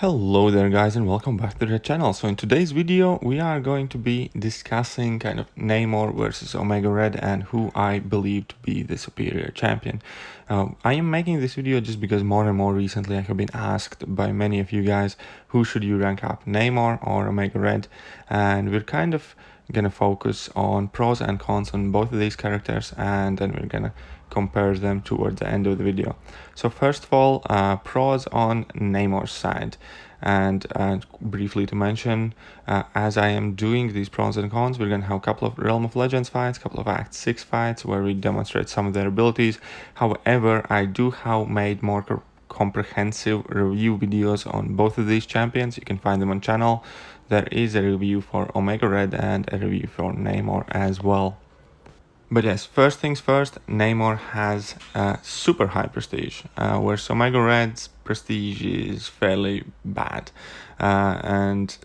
Hello there guys and welcome back to the channel. So in today's video we are going to be discussing kind of Namor versus Omega Red and who I believe to be the superior champion. I am making this video just because more and more recently I have been asked by many of you guys who should you rank up, Namor or Omega Red, and we're kind of gonna focus on pros and cons on both of these characters, and then we're gonna compare them towards the end of the video. So first of all, pros on Namor's side. And briefly to mention, as I am doing these pros and cons, we're going to have a couple of Realm of Legends fights, a couple of Act 6 fights where we demonstrate some of their abilities. However, I do have made more comprehensive review videos on both of these champions. You can find them on channel. There is a review for Omega Red and a review for Namor as well. But yes, first things first, Namor has super high prestige, whereas Omega Red's prestige is fairly bad. And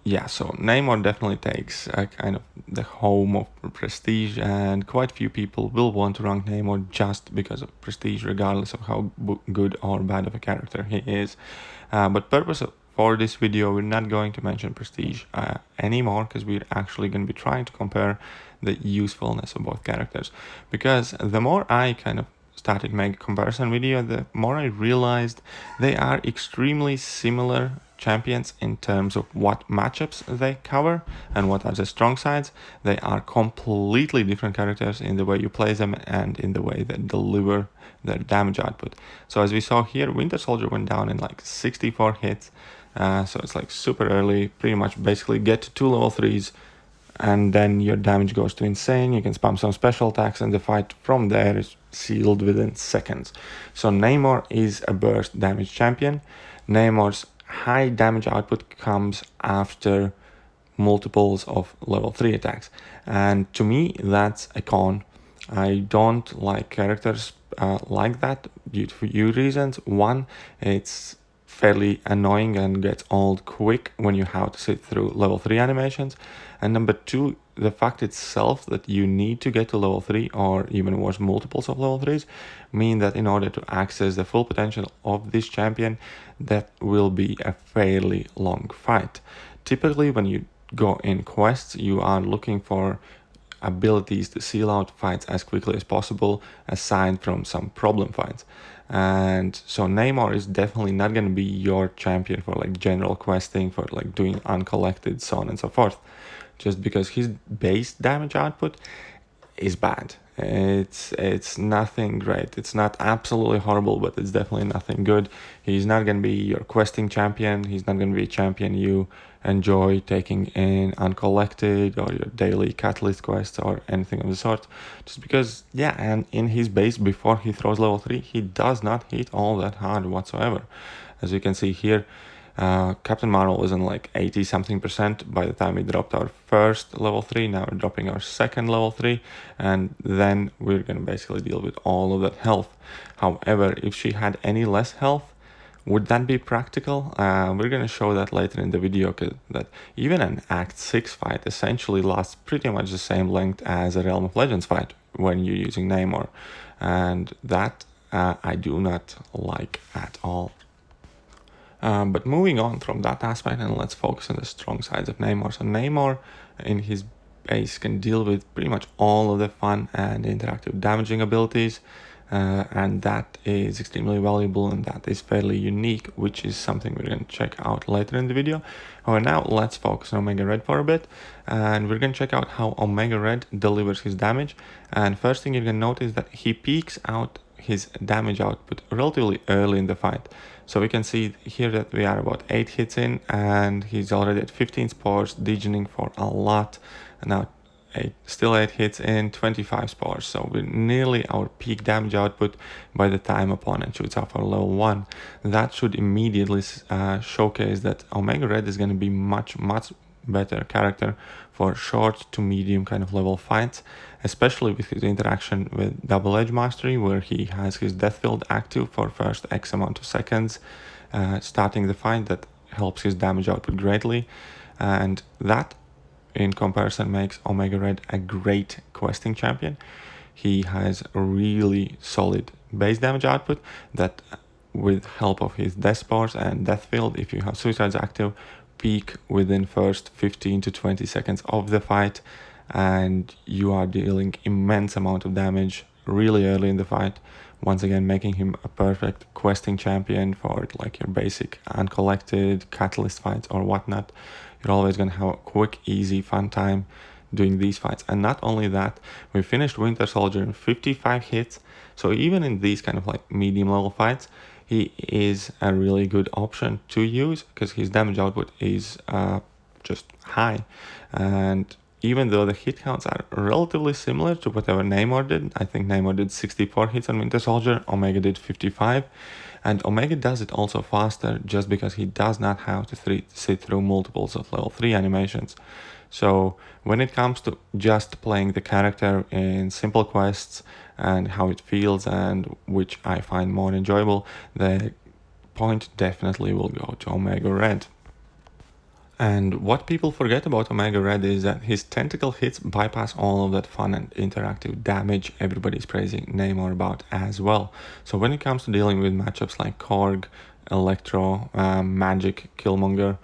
yeah, so Namor definitely takes kind of the home of prestige, and quite few people will want to rank Namor just because of prestige, regardless of how good or bad of a character he is. But for this video, we're not going to mention prestige anymore, because we're actually going to be trying to compare the usefulness of both characters. Because the more I kind of started making a comparison video, the more I realized they are extremely similar champions in terms of what matchups they cover and what are the strong sides. They are completely different characters in the way you play them and in the way they deliver their damage output. So as we saw here, Winter Soldier went down in like 64 hits, so it's like super early, pretty much basically get to 2 level 3s, and then your damage goes to insane. You can spam some special attacks and the fight from there is sealed within seconds. So Namor is a burst damage champion. Namor's high damage output comes after multiples of level 3 attacks, and to me that's a con. I don't like characters like that due to a few reasons. One, it's fairly annoying and gets old quick when you have to sit through level 3 animations. And number two, the fact itself that you need to get to level 3 or even worse multiples of level 3s mean that in order to access the full potential of this champion, that will be a fairly long fight. Typically when you go in quests, you are looking for abilities to seal out fights as quickly as possible, aside from some problem fights. And so Namor is definitely not going to be your champion for like general questing, for like doing uncollected, so on and so forth, just because his base damage output is bad. It's nothing great. It's not absolutely horrible, but it's definitely nothing good. He's not going to be your questing champion. He's not going to be a champion you enjoy taking in uncollected or your daily catalyst quests or anything of the sort, just because, yeah, and in his base before he throws level 3, he does not hit all that hard whatsoever. As you can see here, Captain Marvel was in like 80 something percent by the time we dropped our first level 3. Now we're dropping our second level 3, and then we're going to basically deal with all of that health. However, if she had any less health, would that be practical? We're going to show that later in the video, that even an Act 6 fight essentially lasts pretty much the same length as a Realm of Legends fight when you're using Namor, and that I do not like at all. But moving on from that aspect, and let's focus on the strong sides of Namor. So Namor in his base can deal with pretty much all of the fun and interactive damaging abilities, and that is extremely valuable and that is fairly unique, which is something we're going to check out later in the video. However, now let's focus on Omega Red for a bit, and we're going to check out how Omega Red delivers his damage. And first thing you're going to notice that he peaks out his damage output relatively early in the fight. So we can see here that we are about 8 hits in, and he's already at 15 spores, degening for a lot. And now still 8 hits in, 25 spores. So we're nearly our peak damage output by the time opponent shoots off our level 1. That should immediately showcase that Omega Red is going to be much better character for short to medium kind of level fights, especially with his interaction with Double Edge Mastery, where he has his Death Field active for first X amount of seconds starting the fight. That helps his damage output greatly, and that in comparison makes Omega Red a great questing champion. He has a really solid base damage output that with help of his death spores and death field, if you have suicides active, peak within first 15 to 20 seconds of the fight, and you are dealing immense amount of damage really early in the fight, once again making him a perfect questing champion for like your basic uncollected catalyst fights or whatnot. You're always going to have a quick, easy, fun time doing these fights. And not only that, we finished Winter Soldier in 55 hits, so even in these kind of like medium level fights, he is a really good option to use because his damage output is just high. And even though the hit counts are relatively similar to whatever Namor did, I think Namor did 64 hits on Winter Soldier, Omega did 55, and Omega does it also faster just because he does not have to sit through multiples of level 3 animations. So when it comes to just playing the character in simple quests and how it feels and which I find more enjoyable, the point definitely will go to Omega Red. And what people forget about Omega Red is that his tentacle hits bypass all of that fun and interactive damage everybody's praising Namor about as well. So when it comes to dealing with matchups like Korg, Electro, Magic, Killmonger,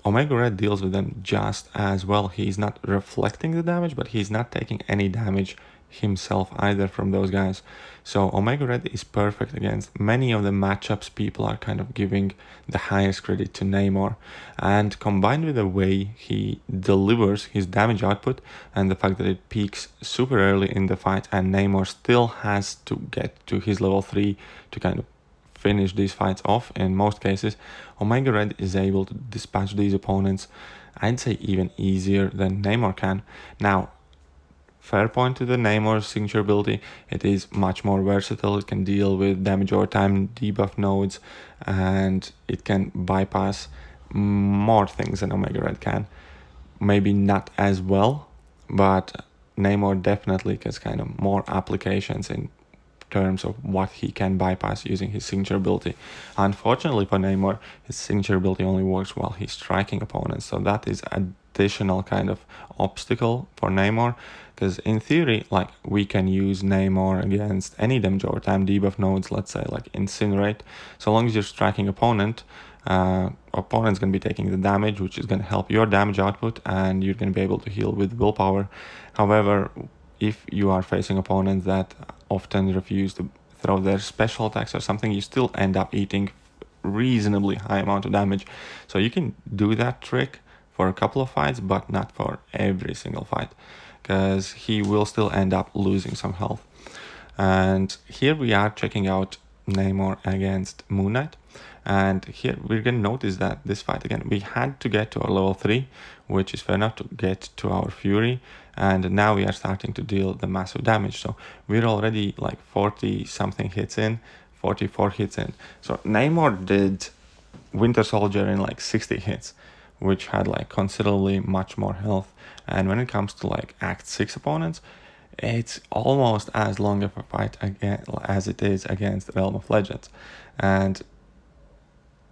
Omega Red deals with them just as well. He's not reflecting the damage, but he's not taking any damage himself either from those guys. So Omega Red is perfect against many of the matchups people are kind of giving the highest credit to Namor. And combined with the way he delivers his damage output and the fact that it peaks super early in the fight and Namor still has to get to his level 3 to kind of finish these fights off in most cases, Omega Red is able to dispatch these opponents, I'd say even easier than Namor can. Now, fair point to the Namor's signature ability, it is much more versatile, it can deal with damage over time, debuff nodes, and it can bypass more things than Omega Red can. Maybe not as well, but Namor definitely has kind of more applications in terms of what he can bypass using his signature ability. Unfortunately for Namor, his signature ability only works while he's striking opponents, so that is additional kind of obstacle for Namor, because in theory, like, we can use Namor against any damage over time debuff nodes, let's say like Incinerate. So long as you're striking opponent's going to be taking the damage, which is going to help your damage output, and you're going to be able to heal with willpower. However, if you are facing opponents that often refuse to throw their special attacks or something, you still end up eating reasonably high amount of damage. So you can do that trick for a couple of fights, but not for every single fight, because he will still end up losing some health. And here we are checking out Namor against Moon Knight. And here we're going to notice that this fight, again, we had to get to our level 3, which is fair enough to get to our Fury. And now we are starting to deal the massive damage. So we're already like 40 something hits in, 44 hits in. So Namor did Winter Soldier in like 60 hits, which had like considerably much more health. And when it comes to like Act 6 opponents, it's almost as long of a fight as it is against Realm of Legends. And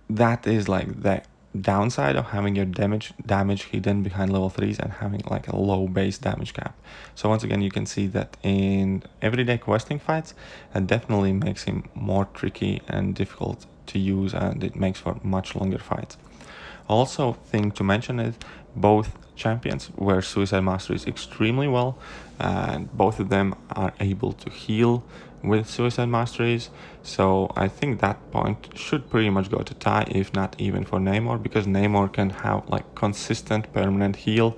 that is like the downside of having your damage hidden behind level 3s and having like a low base damage cap. So once again, you can see that in everyday questing fights, it definitely makes him more tricky and difficult to use, and it makes for much longer fights. Also, thing to mention is both champions wear Suicide Masteries extremely well, and both of them are able to heal with Suicide Masteries. So I think that point should pretty much go to tie, if not even for Namor, because Namor can have like consistent permanent heal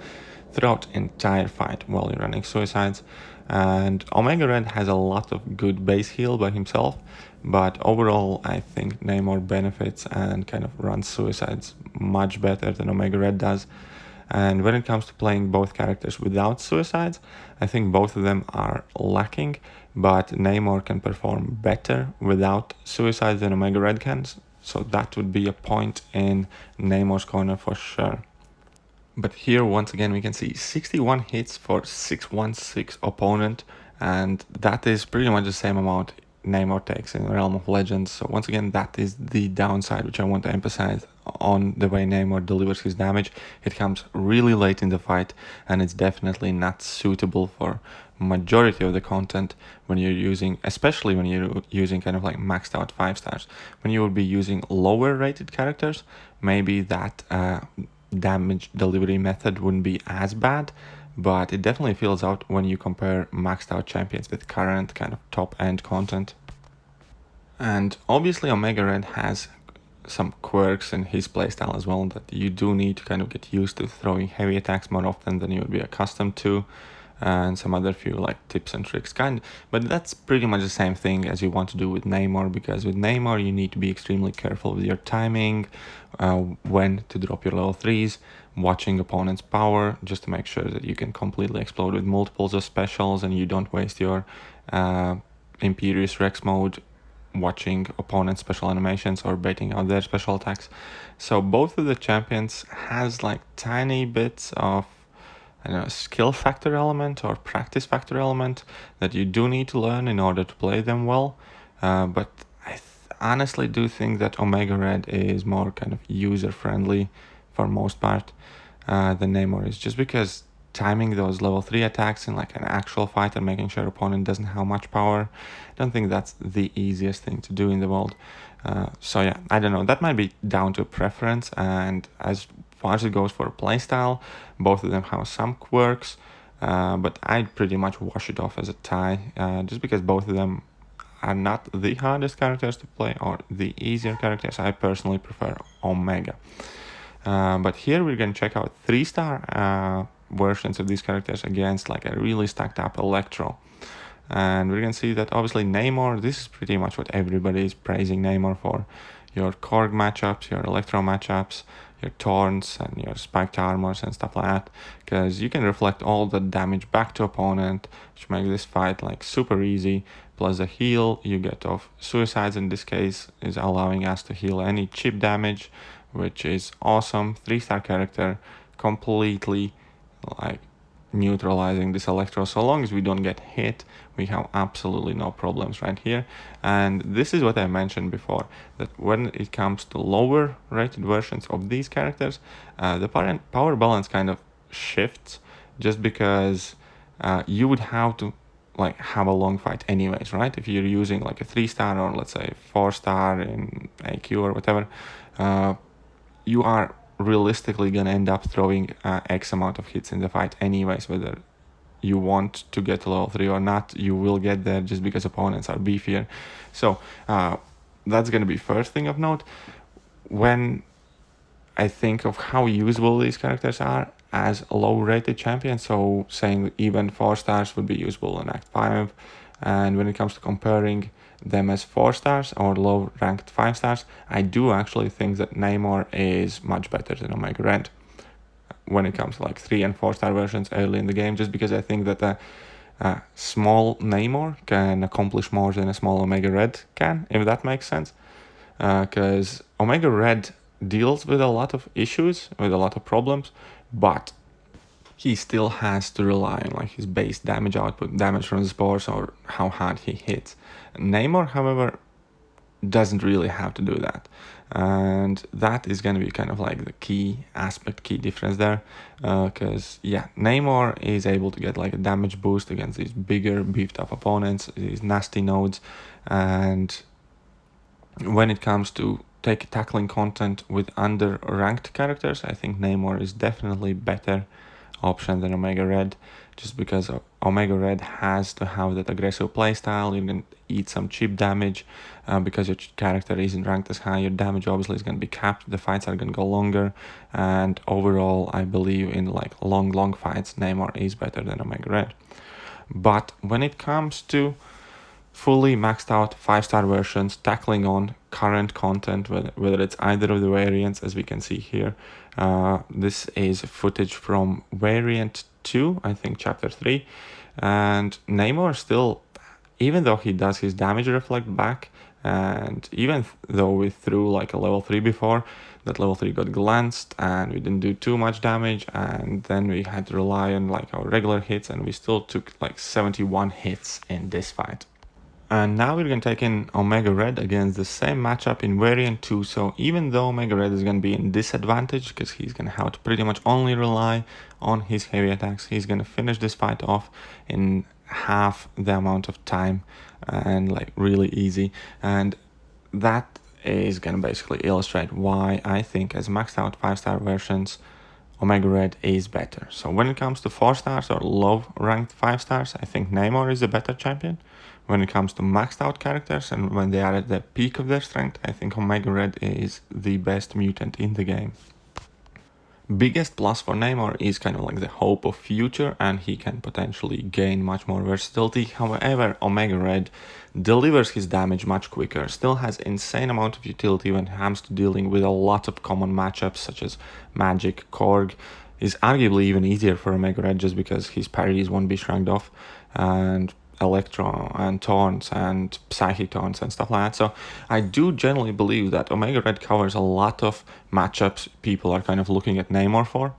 throughout entire fight while you're running Suicides. And Omega Red has a lot of good base heal by himself, but overall I think Namor benefits and kind of runs Suicides much better than Omega Red does. And when it comes to playing both characters without Suicides, I think both of them are lacking, but Namor can perform better without Suicides than Omega Red can, so that would be a point in Namor's corner for sure. But here, once again, we can see 61 hits for 616 opponent, and that is pretty much the same amount Namor takes in Realm of Legends. So once again, that is the downside which I want to emphasize on the way Namor delivers his damage. It comes really late in the fight, and it's definitely not suitable for majority of the content when you're using, especially when you're using kind of like maxed out 5 stars. When you would be using lower rated characters, maybe that damage delivery method wouldn't be as bad, but it definitely feels out when you compare maxed out champions with current kind of top end content. And obviously Omega Red has some quirks in his playstyle as well that you do need to kind of get used to throwing heavy attacks more often than you would be accustomed to, and some other few like tips and tricks but that's pretty much the same thing as you want to do with Namor, because with Namor you need to be extremely careful with your timing, when to drop your level 3s, watching opponent's power just to make sure that you can completely explode with multiples of specials and you don't waste your Imperious Rex mode watching opponent's special animations or baiting out their special attacks. So both of the champions has like tiny bits of, I don't know, skill factor element or practice factor element that you do need to learn in order to play them well. But I honestly do think that Omega Red is more kind of user friendly for most part than Namor is, just because timing those level 3 attacks in like an actual fight and making sure opponent doesn't have much power, I don't think that's the easiest thing to do in the world. So yeah, I don't know, that might be down to preference, and as far as it goes for playstyle, both of them have some quirks, but I'd pretty much wash it off as a tie, just because both of them are not the hardest characters to play or the easier characters. I personally prefer Omega. But here we're going to check out 3-star versions of these characters against like a really stacked up Electro. And we're going to see that obviously Namor, this is pretty much what everybody is praising Namor for. Your Korg matchups, your Electro matchups, your Taunts and your spiked armors and stuff like that, because you can reflect all the damage back to opponent, which makes this fight like super easy. Plus the heal you get off suicides in this case is allowing us to heal any chip damage, which is awesome. 3-star character, completely like neutralizing this Electro. So long as we don't get hit, we have absolutely no problems right here. And this is what I mentioned before, that when it comes to lower rated versions of these characters, the power balance kind of shifts, just because you would have to like have a long fight anyways, right? If you're using like a 3-star or let's say 4-star in AQ or whatever, you are realistically gonna end up throwing X amount of hits in the fight anyways, whether you want to get to level 3 or not, you will get there just because opponents are beefier. So that's gonna be first thing of note. When I think of how usable these characters are as low rated champions, so saying even 4 stars would be usable in Act 5, and when it comes to comparing them as 4 stars or low ranked 5 stars, I do actually think that Namor is much better than Omega Red when it comes to like 3 and 4-star versions early in the game, just because I think that a small Namor can accomplish more than a small Omega Red can, if that makes sense. Because Omega Red deals with a lot of issues, with a lot of problems, but he still has to rely on like his base damage output, damage from the spores, or how hard he hits. Namor, however, doesn't really have to do that, and that is going to be kind of like the key aspect, key difference there, because yeah, Namor is able to get like a damage boost against these bigger beefed up opponents, these nasty nodes, and when it comes to tackling content with under ranked characters, I think Namor is definitely better option than Omega Red, just because Omega Red has to have that aggressive playstyle. You can eat some chip damage because your character isn't ranked as high. Your damage obviously is going to be capped. The fights are going to go longer, and overall, I believe in like long fights, Namor is better than Omega Red. But when it comes to fully maxed out 5-star versions tackling on current content, whether it's either of the variants, as we can see here. This is footage from variant 2, I think chapter 3, and Namor still, even though he does his damage reflect back, and even though we threw like a level 3 before, that level 3 got glanced and we didn't do too much damage, and then we had to rely on like our regular hits, and we still took like 71 hits in this fight. And now we're going to take in Omega Red against the same matchup in variant 2. So even though Omega Red is going to be in disadvantage because he's going to have to pretty much only rely on his heavy attacks, he's going to finish this fight off in half the amount of time and like really easy. And that is going to basically illustrate why I think as maxed out 5-star versions, Omega Red is better. So when it comes to 4 stars or low ranked 5 stars, I think Namor is a better champion. When it comes to maxed out characters and when they are at the peak of their strength, I think Omega Red is the best mutant in the game. Biggest plus for Namor is kind of like the hope of future, and he can potentially gain much more versatility. However, Omega Red delivers his damage much quicker, still has insane amount of utility when it comes to dealing with a lot of common matchups such as Magic, Korg. Is arguably even easier for Omega Red just because his parries won't be shrugged off, and Electro and Taunts and Psychic Taunts and stuff like that. So I do generally believe that Omega Red covers a lot of matchups people are kind of looking at Namor for,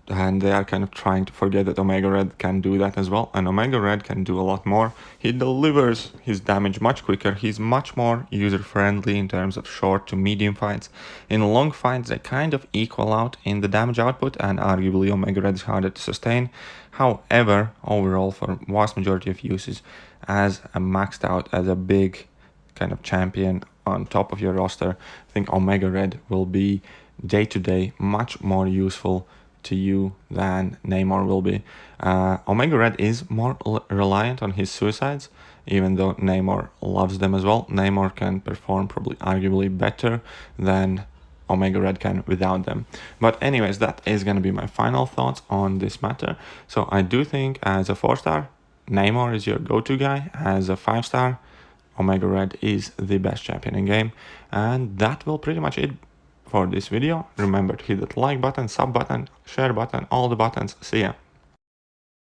and they are kind of trying to forget that Omega Red can do that as well, and Omega Red can do a lot more. He delivers his damage much quicker, he's much more user-friendly in terms of short to medium fights. In long fights, they kind of equal out in the damage output, and arguably Omega Red is harder to sustain. However, overall, for vast majority of uses, as a maxed out, as a big kind of champion on top of your roster, I think Omega Red will be day-to-day much more useful to you than Namor will be. Omega Red is more reliant on his suicides, even though Namor loves them as well. Namor can perform probably arguably better than Omega Red can without them. But anyways, that is going to be my final thoughts on this matter. So I do think as a 4-star, Namor is your go-to guy. As a 5-star, Omega Red is the best champion in game. And that will pretty much it for this video. Remember to hit that like button, sub button, share button, all the buttons. See ya.